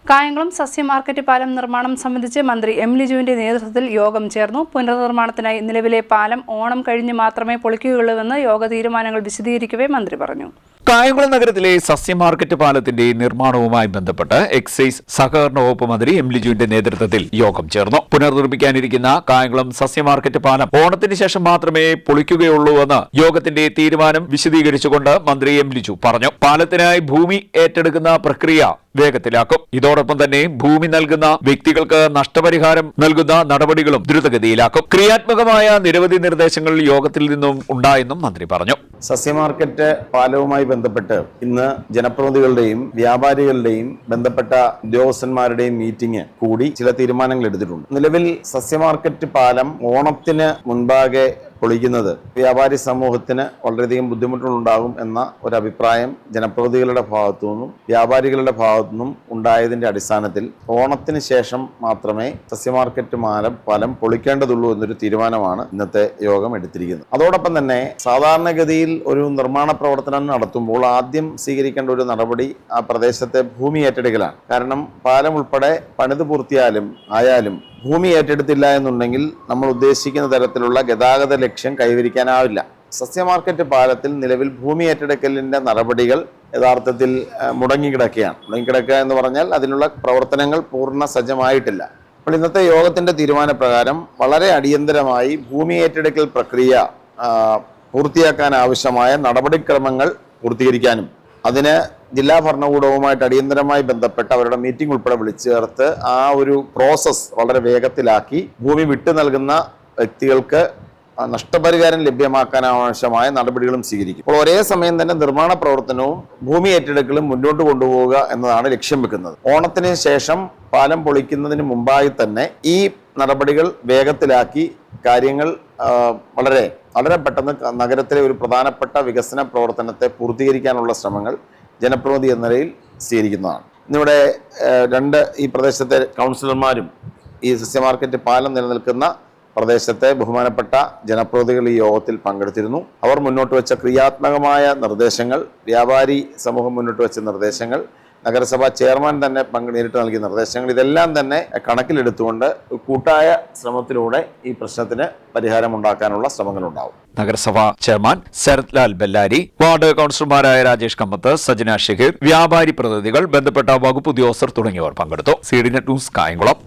കായംകുളം സസ്യ മാർക്കറ്റ് പാലം നിർമ്മാണം സംബന്ധിച്ച് മന്ത്രി എം ലിജുവിന്റെ നേതൃത്വത്തിൽ യോഗം ചേർന്നു. പുനർനിർമ്മാണത്തിനായി നിലവിലെ പാലം ഓണം കഴിഞ്ഞ് മാത്രമേ പൊളിക്കുകയുള്ളൂവെന്ന് യോഗ തീരുമാനങ്ങൾ വിശദീകരിക്കവേ മന്ത്രി പറഞ്ഞു. കായംകുളം നഗരത്തിലെ സസ്യ മാർക്കറ്റ് പാലത്തിന്റെ നിർമ്മാണവുമായി ബന്ധപ്പെട്ട് എക്സൈസ് സഹകരണ വകുപ്പ് മന്ത്രി എം ലിജുവിന്റെ നേതൃത്വത്തിൽ യോഗം ചേർന്നു. പുനർനിർമ്മിക്കാനിരിക്കുന്ന കായംകുളം സസ്യ മാർക്കറ്റ് പാലം ഓണത്തിന് ശേഷം മാത്രമേ പൊളിക്കുകയുള്ളൂവെന്ന് യോഗത്തിന്റെ തീരുമാനം വിശദീകരിച്ചുകൊണ്ട് മന്ത്രി എം ലിജു പറഞ്ഞു. പാലത്തിനായി ഭൂമി ഏറ്റെടുക്കുന്ന പ്രക്രിയ വേഗത്തിലാക്കും. ഇതോടൊപ്പം തന്നെ ഭൂമി നൽകുന്ന വ്യക്തികൾക്ക് നഷ്ടപരിഹാരം നൽകുന്ന നടപടികളും ദ്രുതഗതിയിലാക്കും. ക്രിയാത്മകമായ നിരവധി നിർദ്ദേശങ്ങൾ യോഗത്തിൽ നിന്നും ഉണ്ടായെന്നും മന്ത്രി പറഞ്ഞു. സസ്യ മാർക്കറ്റ് പാലവുമായി ബന്ധപ്പെട്ട് ഇന്ന് ജനപ്രതിനിധികളുടെയും വ്യാപാരികളുടെയും ബന്ധപ്പെട്ട ഉദ്യോഗസ്ഥന്മാരുടെയും മീറ്റിംഗ് കൂടി ചില തീരുമാനങ്ങൾ എടുത്തിട്ടുണ്ട്. നിലവിൽ സസ്യ മാർക്കറ്റ് പാലം ഓണത്തിന് മുൻപാകെ പൊളിക്കുന്നത് വ്യാപാരി സമൂഹത്തിന് വളരെയധികം ബുദ്ധിമുട്ടുകളുണ്ടാകും എന്ന ഒരു അഭിപ്രായം ജനപ്രതിനിധികളുടെ ഭാഗത്തു നിന്നും വ്യാപാരികളുടെ ഭാഗത്തു നിന്നും ഉണ്ടായതിന്റെ അടിസ്ഥാനത്തിൽ ഓണത്തിന് ശേഷം മാത്രമേ സസ്യ മാർക്കറ്റ് പാലം പൊളിക്കേണ്ടതുള്ളൂ എന്നൊരു തീരുമാനമാണ് ഇന്നത്തെ യോഗം എടുത്തിരിക്കുന്നത്. അതോടൊപ്പം തന്നെ സാധാരണഗതിയിൽ ഒരു നിർമ്മാണ പ്രവർത്തനം നടത്തുമ്പോൾ ആദ്യം സ്വീകരിക്കേണ്ട ഒരു നടപടി ആ പ്രദേശത്തെ ഭൂമി ഏറ്റെടുക്കലാണ്. കാരണം പാലം ഉൾപ്പെടെ പണിത് പൂർത്തിയായാലും ഭൂമി ഏറ്റെടുത്തില്ല എന്നുണ്ടെങ്കിൽ നമ്മൾ ഉദ്ദേശിക്കുന്ന തരത്തിലുള്ള ഗതാഗത ലക്ഷ്യം കൈവരിക്കാനാവില്ല. സസ്യ മാർക്കറ്റ് പാലത്തിൽ നിലവിൽ ഭൂമി ഏറ്റെടുക്കലിന്റെ നടപടികൾ യഥാർത്ഥത്തിൽ മുടങ്ങിക്കിടക്കുക എന്ന് പറഞ്ഞാൽ അതിനുള്ള പ്രവർത്തനങ്ങൾ പൂർണ്ണ സജ്ജമായിട്ടില്ല. അപ്പോൾ ഇന്നത്തെ യോഗത്തിന്റെ തീരുമാനപ്രകാരം വളരെ അടിയന്തരമായി ഭൂമി ഏറ്റെടുക്കൽ പ്രക്രിയ പൂർത്തിയാക്കാൻ ആവശ്യമായ നടപടിക്രമങ്ങൾ പൂർത്തീകരിക്കാനും അതിന് ജില്ലാ ഭരണകൂടവുമായിട്ട് അടിയന്തരമായി ബന്ധപ്പെട്ട് അവരുടെ മീറ്റിംഗ് ഉൾപ്പെടെ വിളിച്ചു ചേർത്ത് ആ ഒരു പ്രോസസ് വളരെ വേഗത്തിലാക്കി ഭൂമി വിട്ടു നൽകുന്ന വ്യക്തികൾക്ക് നഷ്ടപരിഹാരം ലഭ്യമാക്കാൻ ആവശ്യമായ നടപടികളും സ്വീകരിക്കും. അപ്പോൾ ഒരേ സമയം തന്നെ നിർമ്മാണ പ്രവർത്തനവും ഭൂമി ഏറ്റെടുക്കലും മുന്നോട്ട് കൊണ്ടുപോവുക എന്നതാണ് ലക്ഷ്യം വെക്കുന്നത്. ഓണത്തിന് ശേഷം പാലം പൊളിക്കുന്നതിന് മുമ്പായി തന്നെ ഈ നടപടികൾ വേഗത്തിലാക്കി കാര്യങ്ങൾ വളരെ പെട്ടെന്ന് നഗരത്തിലെ ഒരു പ്രധാനപ്പെട്ട വികസന പ്രവർത്തനത്തെ പൂർത്തീകരിക്കാനുള്ള ശ്രമങ്ങൾ ജനപ്രതിനിധി എന്ന നിലയിൽ സ്വീകരിക്കുന്നതാണ്. ഇന്നിവിടെ ഈ പ്രദേശത്തെ കൗൺസിലർമാരും ഈ സസ്യ മാർക്കറ്റ് പാലം നിലനിൽക്കുന്ന പ്രദേശത്തെ ബഹുമാനപ്പെട്ട ജനപ്രതിനിധികൾ ഈ യോഗത്തിൽ പങ്കെടുത്തിരുന്നു. അവർ മുന്നോട്ട് വെച്ച ക്രിയാത്മകമായ നിർദ്ദേശങ്ങൾ, വ്യാപാരി സമൂഹം മുന്നോട്ട് വെച്ച നിർദ്ദേശങ്ങൾ, നഗരസഭാ ചെയർമാൻ തന്നെ നേരിട്ട് നൽകിയ നിർദ്ദേശങ്ങൾ, ഇതെല്ലാം തന്നെ കണക്കിലെടുത്തുകൊണ്ട് കൂട്ടായ ശ്രമത്തിലൂടെ ഈ പ്രശ്നത്തിന് പരിഹാരമുണ്ടാക്കാനുള്ള ശ്രമങ്ങളുണ്ടാവും. നഗരസഭാ ചെയർമാൻ ശരത് ലാൽ ബെല്ലാരി, വാർഡ് കൗൺസിലർമാരായ രാജേഷ് കമ്മത്ത്, സജന ഷഹീർ, വ്യാപാരി പ്രതിനിധികൾ, ബന്ധപ്പെട്ട വകുപ്പ് ഉദ്യോഗസ്ഥർ തുടങ്ങിയവർ പങ്കെടുത്തു. CDNet news Kayamkulam.